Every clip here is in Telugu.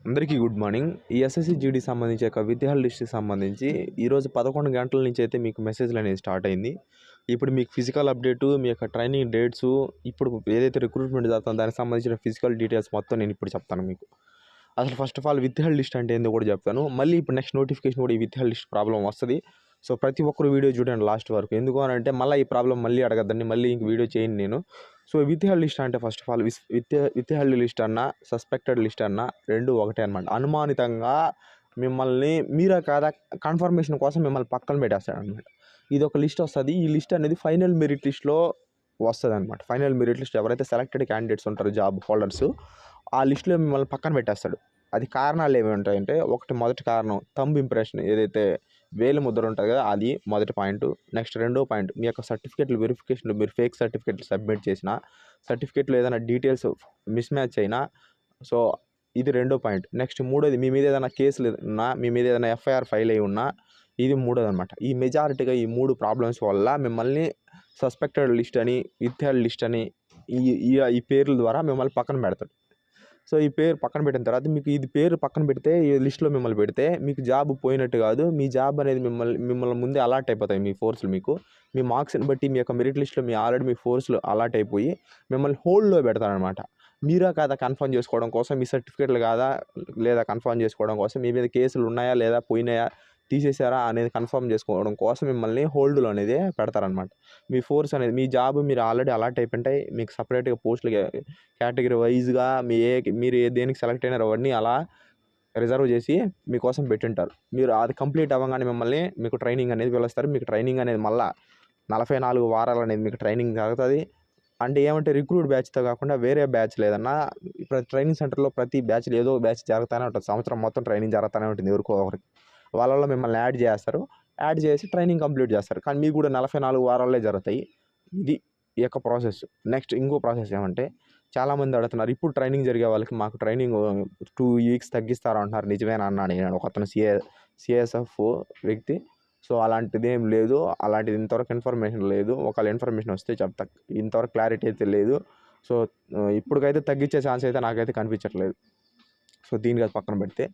అందరికీ గుడ్ మార్నింగ్. ఈ ఎస్ఎస్సి జీడీ సంబంధించి యొక్క విద్యార్థుల లిస్ట్కి సంబంధించి ఈరోజు 11 గంటల నుంచి అయితే మీకు మెసేజ్లు అనేది స్టార్ట్ అయింది. ఇప్పుడు మీకు ఫిజికల్ అప్డేటు, మీ యొక్క ట్రైనింగ్ డేట్సు, ఇప్పుడు ఏదైతే రిక్రూట్మెంట్ జరుగుతుందో దానికి సంబంధించిన ఫిజికల్ డీటెయిల్స్ మొత్తం నేను ఇప్పుడు చెప్తాను మీకు. అసలు ఫస్ట్ ఆఫ్ ఆల్ విద్యార్థుల లిస్ట్ అంటే ఏందో కూడా చెప్తాను. మళ్ళీ ఇప్పుడు నెక్స్ట్ నోటిఫికేషన్ కూడా ఈ విద్యార్థుల లిస్ట్ ప్రాబ్లం వస్తుంది. సో ప్రతి ఒక్కరు వీడియో చూడండి లాస్ట్ వరకు. ఎందుకు అని అంటే మళ్ళీ ఈ ప్రాబ్లం మళ్ళీ అడగద్దండి, మళ్ళీ ఇంక వీడియో చేయను నేను. సో విద్యార్థుల లిస్ట్ అంటే ఫస్ట్ ఆఫ్ ఆల్ విద్యార్థుల లిస్ట్ అన్నా సస్పెక్టెడ్ లిస్ట్ అన్నా రెండు ఒకటే అనమాట. అనుమానితంగా మిమ్మల్ని మీరా కాదా కన్ఫర్మేషన్ కోసం మిమ్మల్ని పక్కన పెట్టేస్తాడు అనమాట. ఇది ఒక లిస్ట్ వస్తుంది. ఈ లిస్ట్ అనేది ఫైనల్ మెరిట్ లిస్ట్లో వస్తుంది అనమాట. ఫైనల్ మెరిట్ లిస్ట్ ఎవరైతే సెలెక్టెడ్ క్యాండిడేట్స్ ఉంటారో జాబ్ హోల్డర్స్, ఆ లిస్టులో మిమ్మల్ని పక్కన పెట్టేస్తాడు. అది కారణాలు ఏమి ఉంటాయంటే, మొదటి కారణం థంబ్ ఇంప్రెషన్, ఏదైతే వేలు ముద్ర ఉంటుంది కదా, అది మొదటి పాయింట్. నెక్స్ట్ రెండో పాయింట్, మీ యొక్క సర్టిఫికేట్లు వెరిఫికేషన్లో మీరు ఫేక్ సర్టిఫికేట్లు సబ్మిట్ చేసిన, సర్టిఫికేట్లో ఏదైనా డీటెయిల్స్ మిస్ మ్యాచ్ అయినా, సో ఇది రెండో పాయింట్. నెక్స్ట్ మూడోది, మీ మీద ఏదైనా కేసులు ఉన్నా, మీ మీద ఏదైనా ఎఫ్ఐఆర్ ఫైల్ అయి ఉన్నా, ఇది మూడోది అనమాట. ఈ మెజారిటీగా ఈ మూడు ప్రాబ్లమ్స్ వల్ల మిమ్మల్ని సస్పెక్టెడ్ లిస్ట్ అని, విద్యార్థుల లిస్ట్ అని ఈ పేర్ల ద్వారా మిమ్మల్ని పక్కన పెడతాడు. సో ఈ పేరు పక్కన పెట్టిన తర్వాత మీకు ఇది పేరు పక్కన పెడితే, ఈ లిస్ట్లో మిమ్మల్ని పెడితే మీకు జాబ్ పోయినట్టు కాదు. మీ జాబ్ అనేది మిమ్మల్ని ముందే అలాట్ అయిపోతాయి. మీ ఫోర్స్లు మీకు మీ మార్క్స్ని బట్టి మీ యొక్క మెరిట్ లిస్ట్లో ఆల్రెడీ మీ ఫోర్స్లు అలాట్ అయిపోయి మిమ్మల్ని హోల్డ్లో పెడతారనమాట. మీరా కాదా కన్ఫర్మ్ చేసుకోవడం కోసం, మీ సర్టిఫికేట్లు కాదా లేదా కన్ఫర్మ్ చేసుకోవడం కోసం, మీ మీద కేసులు ఉన్నాయా లేదా పోయినాయా తీసేసారా అనేది కన్ఫర్మ్ చేసుకోవడం కోసం మిమ్మల్ని హోల్డ్లో అనేది పెడతారనమాట. మీ ఫోర్స్ అనేది, మీ జాబ్ మీరు ఆల్రెడీ అలాట్ అయిపోయింటాయి. మీకు సపరేట్గా పోస్టులు కేటగిరీ వైజ్గా మీరు దేనికి సెలెక్ట్ అయినారో అవన్నీ అలా రిజర్వ్ చేసి మీకోసం పెట్టింటారు. మీరు అది కంప్లీట్ అవ్వగానే మిమ్మల్ని మీకు ట్రైనింగ్ అనేది పిలుస్తారు. మీకు ట్రైనింగ్ అనేది మళ్ళీ 44 వారాలు అనేది మీకు ట్రైనింగ్ జరుగుతుంది. అంటే ఏమంటే రిక్రూట్ బ్యాచ్తో కాకుండా వేరే బ్యాచ్ లేదన్నా ఇప్పుడు ట్రైనింగ్ సెంటర్లో ప్రతి బ్యాచ్లో ఏదో బ్యాచ్ జరుగుతూనే ఉంటుంది. సంవత్సరం మొత్తం ట్రైనింగ్ జరుగుతూనే ఉంటుంది ఎవరికో ఒకరికి. వాళ్ళలో మిమ్మల్ని యాడ్ చేస్తారు. యాడ్ చేసి ట్రైనింగ్ కంప్లీట్ చేస్తారు. కానీ మీకు కూడా 44 వారాలే జరుగుతాయి. ఇది ఈ యొక్క ప్రాసెస్. నెక్స్ట్ ఇంకో ప్రాసెస్ ఏమంటే, చాలామంది అడుగుతున్నారు, ఇప్పుడు ట్రైనింగ్ జరిగే వాళ్ళకి మాకు ట్రైనింగ్ 2 వీక్స్ తగ్గిస్తారు అంటున్నారు, నిజమేనా అన్నాడు నేను. ఒక అతను సిఎస్ఎఫ్ వ్యక్తి. సో అలాంటిది ఏం లేదు. అలాంటిది ఇంతవరకు ఇన్ఫర్మేషన్ లేదు. ఒకవేళ ఇన్ఫర్మేషన్ వస్తే చెప్తా. ఇంతవరకు క్లారిటీ అయితే లేదు. సో ఇప్పటికైతే తగ్గించే ఛాన్స్ అయితే నాకైతే కనిపించట్లేదు. సో దీనికి అది పక్కన పెడితే,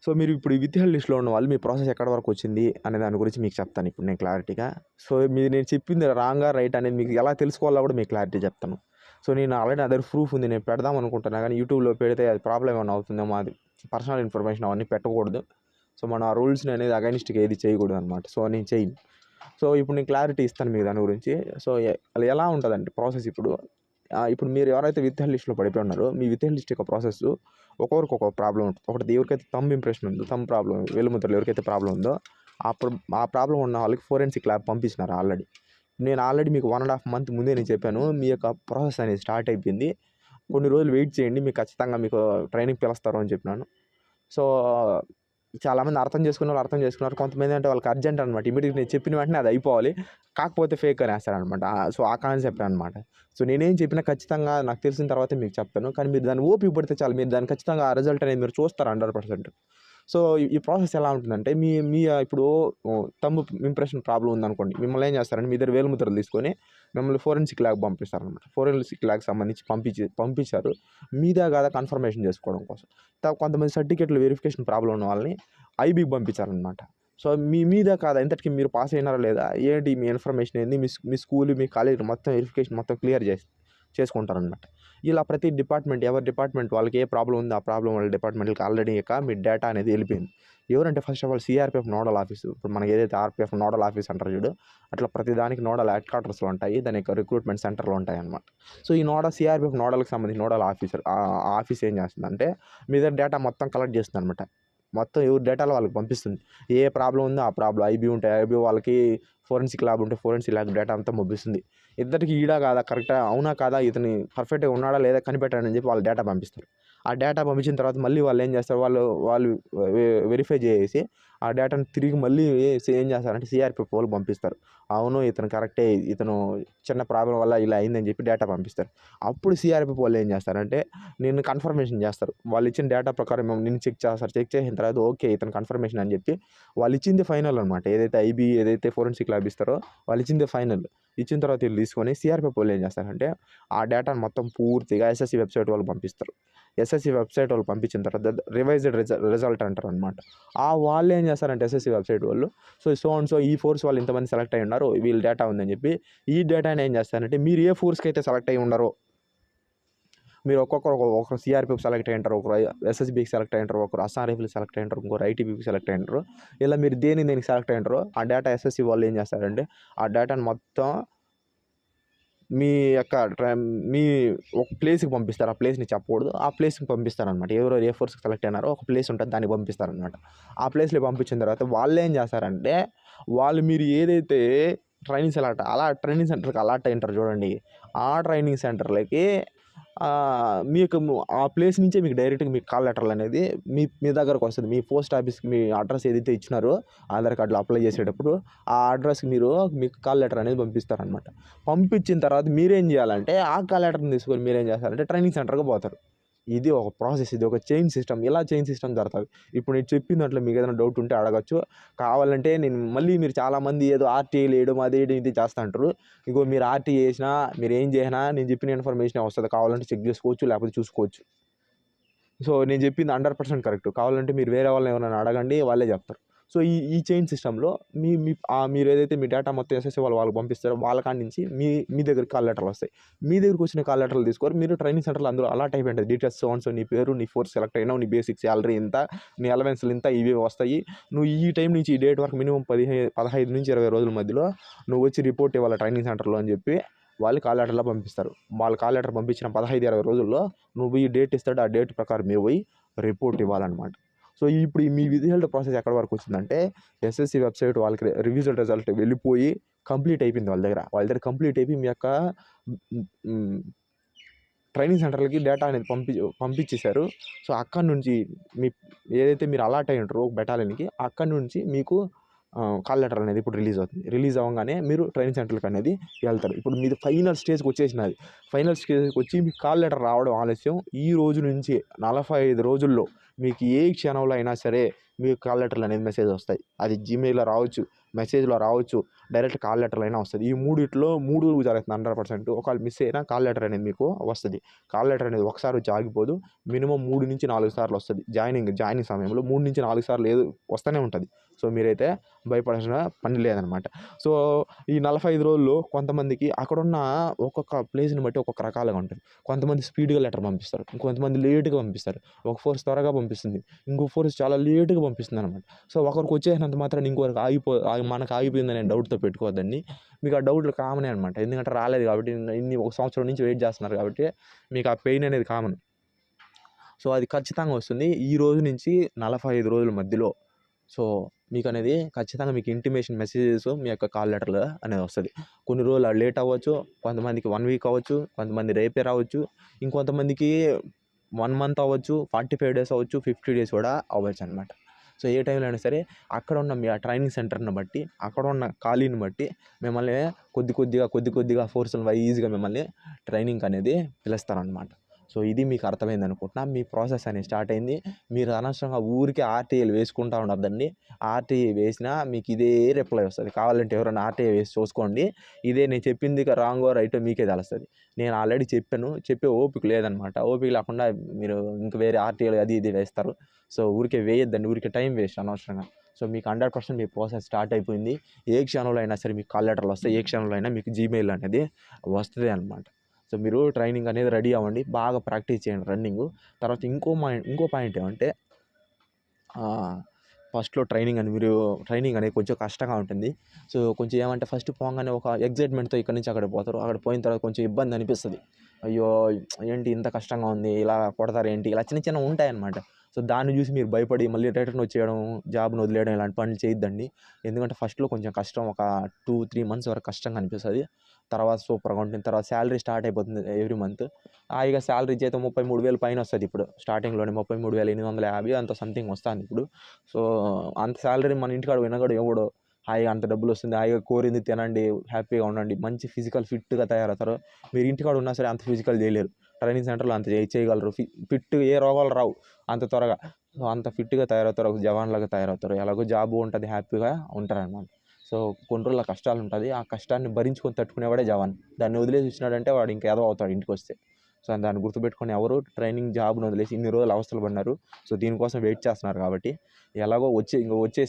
సో మీరు ఇప్పుడు ఈ విద్యార్థుల లిస్టులో ఉన్న వాళ్ళు మీ ప్రాసెస్ ఎక్కడి వరకు వచ్చింది అనే దాని గురించి మీకు చెప్తాను ఇప్పుడు నేను క్లారిటీగా. సో నేను చెప్పింది రాంగా రైట్ అనేది మీకు ఎలా తెలుసుకోవాలో కూడా మీకు క్లారిటీ చెప్తాను. సో నేను ఆల్రెడీ అదే ప్రూఫ్ ఉంది, నేను పెడదాం అనుకుంటున్నా. కానీ యూట్యూబ్లో పెడితే అది ప్రాబ్లం ఏమైనా అవుతుందేమో, అది పర్సనల్ ఇన్ఫర్మేషన్ అవన్నీ పెట్టకూడదు. సో మన ఆ రూల్స్ని అనేది అగైనిస్ట్గా ఏది చేయకూడదు అనమాట. సో నేను చేయను. సో ఇప్పుడు నేను క్లారిటీ ఇస్తాను మీకు దాని గురించి. సో అది ఎలా ఉంటుందంటే ప్రాసెస్, ఇప్పుడు మీరు ఎవరైతే విద్యార్థుల లిస్టులో పడిపోయి ఉన్నారో, మీ విద్యార్థుల లిస్ట్ యొక్క ప్రాసెస్ ఒక్కొక్కరికి ఒక్కొక్క ప్రాబ్లం ఉంటుంది. ఒకటి ఎవరికైతే థంబ్ ఇంప్రెషన్ ఉందో, థంబ్ ప్రాబ్లం, వేలుముద్రలు ఎవరికైతే ప్రాబ్లం ఉందో ఆ ప్రాబ్లం ఉన్న వాళ్ళకి ఫోరెన్సిక్ ల్యాబ్ పంపించినారు ఆల్రెడీ. నేను ఆల్రెడీ మీకు 1.5 month ముందే నేను చెప్పాను, మీ యొక్క ప్రాసెస్ అనేది స్టార్ట్ అయిపోయింది, కొన్ని రోజులు వెయిట్ చేయండి, మీకు ఖచ్చితంగా మీకు ట్రైనింగ్ పిలుస్తారు అని చెప్పినాను. సో చాలామంది అర్థం చేసుకున్నారు. కొంతమంది అంటే వాళ్ళకి అర్జెంట్ అనమాట. ఇమీడియట్గా నేను చెప్పిన వెంటనే అది అయిపోవాలి, కాకపోతే ఫేక్ అని వేస్తారనమాట. సో ఆ కాన్సెప్ట్ అనమాట. సో నేనేం చెప్పినా ఖచ్చితంగా నాకు తెలిసిన తర్వాతే మీకు చెప్తాను. కానీ మీరు దాన్ని ఓపిక పడితే చాలు, మీరు దాన్ని ఖచ్చితంగా ఆ రిజల్ట్ అనేది మీరు చూస్తారు 100%. సో ఈ ప్రాసెస్ ఎలా ఉంటుందంటే, మీ ఇప్పుడు థంబ్ ఇంప్రెషన్ ప్రాబ్లం ఉందనుకోండి, మిమ్మల్ని ఏం చేస్తారంటే మీ దగ్గర వేలుముద్రలు తీసుకొని మిమ్మల్ని ఫోరెన్సిక్ ల్యాబ్ పంపిస్తారనమాట. ఫోరెన్సిక్ ల్యాబ్కి సంబంధించి పంపించారు మీదే కాదా కన్ఫర్మేషన్ చేసుకోవడం కోసం. కొంతమంది సర్టిఫికేట్లు వెరిఫికేషన్ ప్రాబ్లం ఉన్న వాళ్ళని ఐబీకి పంపించారనమాట. సో మీద కాదా, ఇంతటికి మీరు పాస్ అయినారా లేదా, ఏంటి మీ ఇన్ఫర్మేషన్ ఏంది, మీ స్కూల్ మీ కాలేజ్ మొత్తం వెరిఫికేషన్ మొత్తం క్లియర్ చేసుకుంటారనమాట. ఇలా ప్రతి డిపార్ట్మెంట్, ఎవరి డిపార్ట్మెంట్ వాళ్ళకి ఏ ప్రాబ్లం ఉందో ఆ ప్రాబ్లం వాళ్ళ డిపార్ట్మెంట్కి ఆల్రెడీ మీ డేటా అనేది వెళ్ళిపోయింది. ఎవరంటే first of all CRPF nodal office. ఇప్పుడు మనకి ఏదైతే ఆర్పిఎఫ్ నోడల్ ఆఫీస్ అంటారు చూడు, అట్లా ప్రతి దానికి నోడల్ హెడ్ క్వార్టర్స్లో ఉంటాయి, దాని యొక్క రిక్రూట్మెంట్ సెంటర్లో ఉంటాయి అనమాట. సో ఈ సిఆర్పిఎఫ్ నోడల్కి సంబంధించి నోడల్ ఆఫీసర్ ఆఫీస్ ఏం చేస్తుందంటే మీ దగ్గర డేటా మొత్తం కలెక్ట్ చేస్తుంది అనమాట. మొత్తం ఎవరి డేటాలో వాళ్ళకి పంపిస్తుంది. ఏ ప్రాబ్లం ఉందో ఆ ప్రాబ్లం, ఐబీ ఉంటే ఐబీ వాళ్ళకి, ఫోరెన్సిక్ ల్యాబ్ ఉంటే ఫోరెన్సిక్ ల్యాబ్ డేటా అంతా పంపిస్తుంది. ఇద్దరికి ఈడా కాదా, కరెక్టా అవునా కాదా, ఇతని పర్ఫెక్ట్గా ఉన్నాడా లేదా కనిపెట్టాడని చెప్పి వాళ్ళు డేటా పంపిస్తారు. ఆ డేటా పంపించిన తర్వాత మళ్ళీ వాళ్ళు ఏం చేస్తారు, వాళ్ళు వెరిఫై చేసి ఆ డేటాను తిరిగి మళ్ళీ ఏం చేస్తారంటే సిఆర్పిఎఫ్ వాళ్ళు పంపిస్తారు. అవును ఇతను కరెక్టే, ఇతను చిన్న ప్రాబ్లం వల్ల ఇలా అయిందని చెప్పి డేటా పంపిస్తారు. అప్పుడు సిఆర్పిఎఫ్ వాళ్ళు ఏం చేస్తారంటే నిన్ను కన్ఫర్మేషన్ చేస్తారు. వాళ్ళు ఇచ్చిన డేటా ప్రకారం నిన్ను చెక్ చేస్తారు. చెక్ చేసిన తర్వాత ఓకే ఇతను కన్ఫర్మేషన్ అని చెప్పి వాళ్ళు ఇచ్చింది ఫైనల్ అనమాట. ఏదైతే ఫోరెన్సిక్ ల్యాబ్ ఇస్తారో వాళ్ళు ఇచ్చింది ఫైనల్. ఇచ్చిన తర్వాత వీళ్ళు తీసుకొని సిఆర్పిఎఫ్ వాళ్ళు ఏం చేస్తారంటే ఆ డేటాను మొత్తం పూర్తిగా ఎస్ఎస్సి వెబ్సైట్ వాళ్ళు పంపిస్తారు. ఎస్ఎస్సి వెబ్సైట్ వాళ్ళు పంపించిన తర్వాత రివైజ్డ్ రిజల్ట్ అంటారు అనమాట. వాళ్ళు ఏం చేస్తారంటే ఎస్ఎస్సి వెబ్సైట్ వాళ్ళు సో ఈ ఫోర్స్ వాళ్ళు ఇంతమంది సెలెక్ట్ అయ్యి ఉన్నారు, వీళ్ళ డేటా ఉందని చెప్పి ఈ డేటాని ఏం చేస్తారంటే మీరు ఏ ఫోర్స్కి అయితే సెలెక్ట్ అయ్యి ఉన్నారో, మీరు ఒకరు సిఆర్పిఎఫ్ సెలెక్ట్ అయ్యి ఉంటారు, ఒకరు ఎస్ఎస్బికి సెలెక్ట్ అయ్యి ఉంటారు, ఒకరు అస్సాం రైఫిల్కి సెలెక్ట్ అయ్యి ఉంటారు, ఇంకొకరు ఐటీబీకి సెలెక్ట్ అయ్యి ఉంటారు. ఇలా మీరు దేనికి సెలెక్ట్ అయ్యి ఉంటారో ఆ డేటా ఎస్ఎస్సి వాళ్ళు ఏం చేస్తారంటే ఆ డేటాను మొత్తం మీ ఒక ప్లేస్కి పంపిస్తారు. ఆ ప్లేస్ని చెప్పకూడదు. ఆ ప్లేస్కి పంపిస్తారనమాట. ఎవరో ఏ ఫోర్స్కి సెలెక్ట్ అయినారో ఒక ప్లేస్ ఉంటుంది, దానికి పంపిస్తారనమాట. ఆ ప్లేస్లో పంపించిన తర్వాత వాళ్ళు ఏం చేస్తారంటే మీరు ఏదైతే ట్రైనింగ్ సెంటర్కి అలాట్ అయి ఉంటారు చూడండి, ఆ ట్రైనింగ్ సెంటర్లకి మీకు ఆ ప్లేస్ నుంచే మీకు డైరెక్ట్గా మీకు కాల్ లెటర్లు అనేది మీ దగ్గరకు వస్తుంది. మీ పోస్ట్ ఆఫీస్కి మీ అడ్రస్ ఏదైతే ఇచ్చినారో ఆధార్ కార్డులో అప్లై చేసేటప్పుడు ఆ అడ్రస్కి మీకు కాల్ లెటర్ అనేది పంపిస్తారనమాట. పంపించిన తర్వాత మీరేం చేయాలంటే ఆ కాల్ లెటర్ని తీసుకొని మీరేం చేస్తారంటే ట్రైనింగ్ సెంటర్కి పోతారు. ఇది ఒక ప్రాసెస్, ఇది ఒక చైన్ సిస్టమ్. ఇలా చైన్ సిస్టమ్ జరుగుతుంది. ఇప్పుడు నేను చెప్పిన దాంట్లో మీకు ఏదైనా డౌట్ ఉంటే అడగచ్చు. కావాలంటే మీరు చాలామంది ఏదో ఆర్టీఐలు వేయడం అది ఇది చేస్తూ ఉంటారు. ఇగో మీరు ఆర్టీఐ వేసినా మీరు ఏం చేసినా నేను చెప్పిన ఇన్ఫర్మేషన్ వస్తుంది. కావాలంటే చెక్ చేసుకోవచ్చు, లేకపోతే చూసుకోవచ్చు. సో నేను చెప్పింది 100% కరెక్ట్. కావాలంటే మీరు వేరే వాళ్ళని ఎవరైనా అడగండి, వాళ్ళే చెప్తారు. సో ఈ చైన్ సిస్టంలో మీరు ఏదైతే మీ డేటా మొత్తం ఎస్ఎస్సి వాళ్ళకి పంపిస్తారో వాళ్ళ కాడి నుంచి మీ దగ్గరికి కాల్ లెటర్లు వస్తాయి. మీ దగ్గరికి వచ్చిన కాల్ లెటర్లు తీసుకొని మీరు ట్రైనింగ్ సెంటర్లో అందులో అలాట్ అయిపోయింది డీటెయిల్స్ సో నీ పేరు, నీ ఫోర్స్ సెలెక్ట్ అయినావు, నీ బేసిక్ శాలరీ ఇంత, నీ అలవెన్స్లు ఇంత, ఇవి వస్తాయి. నువ్వు ఈ టైం నుంచి ఈ డేట్ వరకు మినిమం 15 నుంచి 20 రోజుల మధ్యలో నువ్వు వచ్చి రిపోర్ట్ ఇవ్వాలి ట్రైనింగ్ సెంటర్లో అని చెప్పి వాళ్ళు కాల్ లెటర్లో పంపిస్తారు. వాళ్ళు కాల్ లెటర్ పంపించిన 15-20 రోజుల్లో నువ్వు ఈ డేట్ ఇస్తాడు, ఆ డేట్ ప్రకారం మీరు పోయి రిపోర్ట్ ఇవ్వాలన్నమాట. సో ఇప్పుడు మీ విజిహెల్డ్ ప్రాసెస్ ఎక్కడి వరకు వచ్చిందంటే ఎస్ఎస్సి వెబ్సైట్ వాళ్ళకి రివిజన్ రిజల్ట్ వెళ్ళిపోయి కంప్లీట్ అయిపోయింది. వాళ్ళ దగ్గర కంప్లీట్ అయిపోయి మీ యొక్క ట్రైనింగ్ సెంటర్లకి డేటా అనేది పంపించేశారు. సో అక్కడి నుంచి ఏదైతే మీరు అలాట్ అయి ఉంటారో బెటాలియన్కి, అక్కడి నుంచి మీకు కాల్ లెటర్ అనేది ఇప్పుడు రిలీజ్ అవుతుంది. రిలీజ్ అవ్వగానే మీరు ట్రైనింగ్ సెంటర్కి అనేది వెళ్తారు. ఇప్పుడు మీది ఫైనల్ స్టేజ్కి వచ్చేసినది. ఫైనల్ స్టేజ్కి వచ్చి మీకు కాల్ లెటర్ రావడం ఆలస్యం. ఈ రోజు నుంచి 45 రోజుల్లో మీకు ఏ క్షణంలో అయినా సరే మీకు కాల్ లెటర్లు అనేది మెసేజ్ వస్తాయి. అది జీమెయిల్లో రావచ్చు, మెసేజ్లో రావచ్చు, డైరెక్ట్ కాల్ లెటర్లు అయినా వస్తుంది. ఈ మూడిట్లో 3 జరుగుతుంది 100%. ఒకవేళ మిస్ అయినా కాల్ లెటర్ అనేది మీకు వస్తుంది. కాల్ లెటర్ అనేది ఒకసారి వచ్చి ఆగిపోదు. మినిమం 3 నుంచి 4 సార్లు వస్తుంది. జాయినింగ్ సమయంలో 3 నుంచి 4 సార్లు ఏదో వస్తూనే ఉంటుంది. సో మీరైతే భయపడాల్సిన పని లేదనమాట. సో ఈ 45 రోజుల్లో కొంతమందికి అక్కడున్న ఒక్కొక్క ప్లేస్ని బట్టి ఒక్కొక్క రకాలుగా ఉంటుంది. కొంతమంది స్పీడ్గా లెటర్ పంపిస్తారు, ఇంకొంతమంది లేట్గా పంపిస్తారు. ఒక ఫోర్స్ త్వరగా పంపిస్తుంది, ఇంకో ఫోర్స్ చాలా లేట్గా పంపిస్తుంది అనమాట. సో ఒకరికి వచ్చేసినంత మాత్రం ఇంకొకరికి మనకు ఆగిపోయిందనే డౌట్తో పెట్టుకోవద్దండి. మీకు ఆ డౌట్లు కామనే అనమాట. ఎందుకంటే రాలేదు కాబట్టి, ఒక సంవత్సరం నుంచి వెయిట్ చేస్తున్నారు కాబట్టి మీకు ఆ పెయిన్ అనేది కామన్. సో అది ఖచ్చితంగా వస్తుంది. ఈ రోజు నుంచి 45 రోజుల మధ్యలో సో మీకు అనేది ఖచ్చితంగా మీకు ఇంటిమేషన్ మెసేజెస్ మీ యొక్క కాల్ లెటర్లు అనేది వస్తుంది. కొన్ని రోజులు లేట్ అవ్వచ్చు, కొంతమందికి 1 వీక్ అవ్వచ్చు, కొంతమంది రేపే రావచ్చు, ఇంకొంతమందికి 1 మంత్ అవ్వచ్చు, 45 డేస్ అవ్వచ్చు, 50 డేస్ కూడా అవ్వచ్చు అనమాట. సో ఏ టైంలో అయినా సరే అక్కడ ఉన్న మీ ఆ ట్రైనింగ్ సెంటర్ని బట్టి, అక్కడ ఉన్న ఖాళీని బట్టి మిమ్మల్ని కొద్ది కొద్దిగా ఫోర్సులు వైజ్గా మిమ్మల్ని ట్రైనింగ్ అనేది పిలుస్తారనమాట. సో ఇది మీకు అర్థమైంది అనుకుంటున్నా. మీ ప్రాసెస్ అనేది స్టార్ట్ అయింది. మీరు అనవసరంగా ఊరికే ఆర్టీఐలు వేసుకుంటూ ఉండొద్దండి. ఆర్టీఐ వేసినా మీకు ఇదే రిప్లై వస్తుంది. కావాలంటే ఎవరైనా ఆర్టీఐ వేసి చూసుకోండి. ఇదే నేను చెప్పింది రాంగో రైటో మీకే తెలుస్తుంది. నేను ఆల్రెడీ చెప్పే ఓపిక లేదనమాట. ఓపిక లేకుండా మీరు ఇంక వేరే ఆర్టీఐలు అది ఇది వేస్తారు. సో ఊరికే వేయొద్దండి, ఊరికే టైం వేస్ట్ అనవసరంగా. సో మీకు 100% మీ ప్రాసెస్ స్టార్ట్ అయిపోయింది. ఏ క్షణంలో అయినా సరే మీకు కాల్ లెటర్లు వస్తాయి, ఏ క్షణంలో అయినా మీకు జీమెయిల్ అనేది వస్తుంది అనమాట. సో మీరు ట్రైనింగ్ అనేది రెడీ అవ్వండి, బాగా ప్రాక్టీస్ చేయండి రన్నింగ్. తర్వాత ఇంకో పాయింట్ ఏమంటే ఫస్ట్లో ట్రైనింగ్ అనేది కొంచెం కష్టంగా ఉంటుంది. సో కొంచెం ఏమంటే ఫస్ట్ పోగానే ఒక ఎగ్జైట్మెంట్తో ఇక్కడి నుంచి అక్కడ పోతారు. అక్కడ పోయిన తర్వాత కొంచెం ఇబ్బంది అనిపిస్తుంది. అయ్యో ఏంటి ఇంత కష్టంగా ఉంది, ఇలా కొడతారు ఏంటి, ఇలా చిన్న ఉంటాయన్నమాట. సో దాన్ని చూసి మీరు భయపడి మళ్ళీ రిటర్న్ వచ్చేయడం, జాబ్‌ని వదిలేయడం ఇలాంటి పనులు చేయొద్దండి. ఎందుకంటే ఫస్ట్‌లో కొంచెం కష్టం, ఒక 2-3 మంత్స్ వరకు కష్టంగా అనిపిస్తది. తర్వాత సూపర్‌గా ఉంటుంది. తర్వాత శాలరీ స్టార్ట్ అయిపోతుంది ఎవ్రీ మంత్. హాయిగా శాలరీ జీతం 33,000 పైన వస్తది ఇప్పుడు. స్టార్టింగ్‌లోనే 33,850 అంత సంథింగ్ వస్తాంది ఇప్పుడు. సో అంత శాలరీ మన ఇంటికాడ పోయినా కూడా ఇవ్వడు. హాయిగా అంత డబ్బులొస్తుంది. హాయిగా కోరింది తినండి, హ్యాపీగా ఉండండి. మంచి ఫిజికల్ ఫిట్‌గా తయారవుతారు. మీరు ఇంటికాడ ఉన్నా సరే అంత ఫిజికల్ చేయలేరు. ట్రైనింగ్ సెంటర్‌లో అంత చేయగలరు. ఫిట్ ఏ రోగాలు రావు అంత త్వరగా. సో అంత ఫిట్‌గా తయారవుతారు. ఒక జవాన్‌లాగా తయారవుతారు. ఎలాగో జాబు ఉంటది, హ్యాపీగా ఉంటారనమాట. సో కొన్ని రోజుల కష్టాలుంటది. ఆ కష్టాన్ని భరించుకొని తట్టుకునేవాడే జవాన్. దాన్ని వదిలేసి వచ్చినాడంటే వాడు ఇంక ఎదవ అవుతాడు ఇంటికొస్తే. సో దాన్ని గుర్తుపెట్టుకొని ఎవరు ట్రైనింగ్ జాబ్‌ని వదిలేసి ఇన్ని రోజులు అవస్థలు పడినారు. సో దీనికోసం వెయిట్ చేస్తున్నారు కాబట్టి ఎలాగో వచ్చే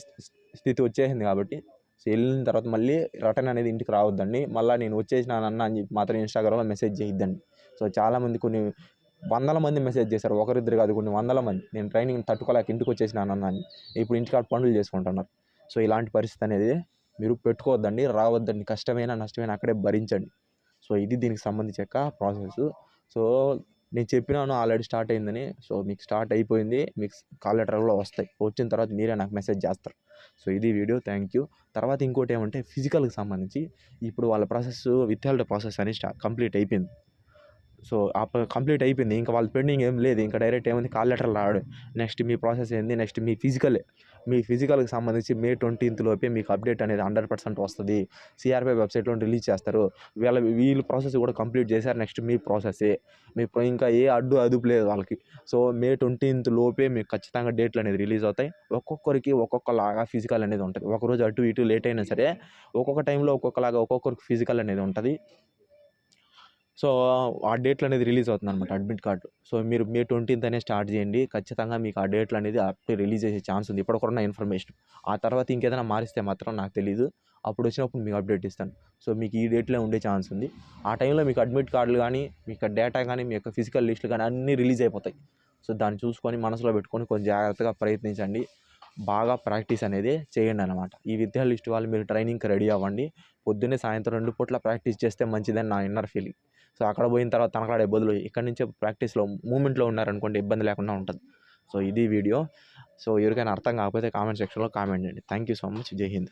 స్థితి వచ్చేసింది కాబట్టి సో వెళ్ళిన తర్వాత మళ్ళీ రిటర్న్ అనేది ఇంటికి రావద్దండి. మళ్ళీ నేను వచ్చేసినానన్న అని చెప్పి మాత్రం ఇన్‌స్టాగ్రామ్‌లో మెసేజ్ చేయొద్దండి. సో చాలామంది కొన్ని వందల మంది మెసేజ్ చేశారు. ఒకరిద్దరు కాదు, కొన్ని వందల మంది. నేను ట్రైనింగ్ తట్టుకోలేక ఇంటికి వచ్చేసినానన్న అని. ఇప్పుడు ఇంటికాడ పనులు చేసుకుంటున్నారు. సో ఇలాంటి పరిస్థితి అనేది మీరు పెట్టుకోవద్దండి, రావద్దండి. కష్టమైనా నష్టమైనా అక్కడే భరించండి. సో ఇది దీనికి సంబంధించి యొక్క ప్రాసెస్. సో నేను చెప్పినాను ఆల్రెడీ స్టార్ట్ అయిందని. సో మీకు స్టార్ట్ అయిపోయింది. మీకు కాల్ లెటర్ కూడా వస్తాయి. వచ్చిన తర్వాత మీరే నాకు మెసేజ్ చేస్తారు. సో ఇది వీడియో. Thank you. తర్వాత ఇంకోటి ఏమంటే ఫిజికల్‌కి సంబంధించి ఇప్పుడు వాళ్ళ ప్రాసెస్ విత్‌హెల్డ్ ప్రాసెస్ అనేది కంప్లీట్ అయిపోయింది. సో కంప్లీట్ అయిపోయింది. ఇంకా వాళ్ళ పెండింగ్ ఏం లేదు. ఇంకా డైరెక్ట్ ఏముంది, కాల్ లెటర్లు రావడం. నెక్స్ట్ మీ ప్రాసెస్ ఏంది, నెక్స్ట్ మీ ఫిజికల్‌కి సంబంధించి మే 20th లోపే మీకు అప్డేట్ అనేది 100% వస్తది. సీఆర్‌పీ వెబ్‌సైట్‌లో రిలీజ్ చేస్తారు. వీళ్ళు ప్రాసెస్ కూడా కంప్లీట్ చేశారు. నెక్స్ట్ మీ ప్రాసెసే. ఇంకా ఏ అడ్డు అదుపు లేదు వాళ్ళకి. సో మే 20th లోపే మీకు ఖచ్చితంగా డేట్లు అనేది రిలీజ్ అవుతాయి. ఒక్కొక్కరికి ఒక్కొక్కలాగా ఫిజికల్ అనేది ఉంటుంది. ఒకరోజు అటు ఇటు లేట్ అయినా సరే ఒక్కొక్క టైంలో ఒక్కొక్కలాగా ఒక్కొక్కరికి ఫిజికల్ అనేది ఉంటుంది. సో ఆ డేట్లు అనేది రిలీజ్ అవుతుందన్నమాట, అడ్మిట్ కార్డు. సో మీరు మే 20th అనే స్టార్ట్ చేయండి. ఖచ్చితంగా మీకు ఆ డేట్లు అనేది అప్పుడే రిలీజ్ చేసే ఛాన్స్ ఉంది. ఇప్పటికున్న ఇన్ఫర్మేషన్. ఆ తర్వాత ఇంకేదైనా మారిస్తే మాత్రం నాకు తెలీదు. అప్పుడు వచ్చినప్పుడు మీకు అప్డేట్ ఇస్తాను. సో మీకు ఈ డేట్‌లో ఉండే ఛాన్స్ ఉంది. ఆ టైంలో మీకు అడ్మిట్ కార్డులు కానీ, మీ యొక్క డేటా కానీ, మీ యొక్క ఫిజికల్ లిస్టులు కానీ అన్నీ రిలీజ్ అయిపోతాయి. సో దాన్ని చూసుకొని మనసులో పెట్టుకొని కొంచెం జాగ్రత్తగా ప్రయత్నించండి. బాగా ప్రాక్టీస్ అనేది చేయండి అన్నమాట. ఈ విద్యా లిస్ట్ వాళ్ళు మీరు ట్రైనింగ్‌కి రెడీ అవ్వండి. పొద్దున్నే, సాయంత్రం 2 పూట్ల ప్రాక్టీస్ చేస్తే మంచిదని నా ఇన్నర్ ఫీలింగ్. సో అక్కడ పోయిన తర్వాత తనకలాడే బదులు ఇక్కడి నుంచే ప్రాక్టీస్‌లో మూవ్‌మెంట్‌లో ఉన్నారనుకోండి ఇబ్బంది లేకుండా ఉంటది. సో ఇది వీడియో. సో ఎవరికైనా అర్థం కాకపోతే కామెంట్ సెక్షన్‌లో కామెంట్ చేయండి. Thank you so much. జై హింద్.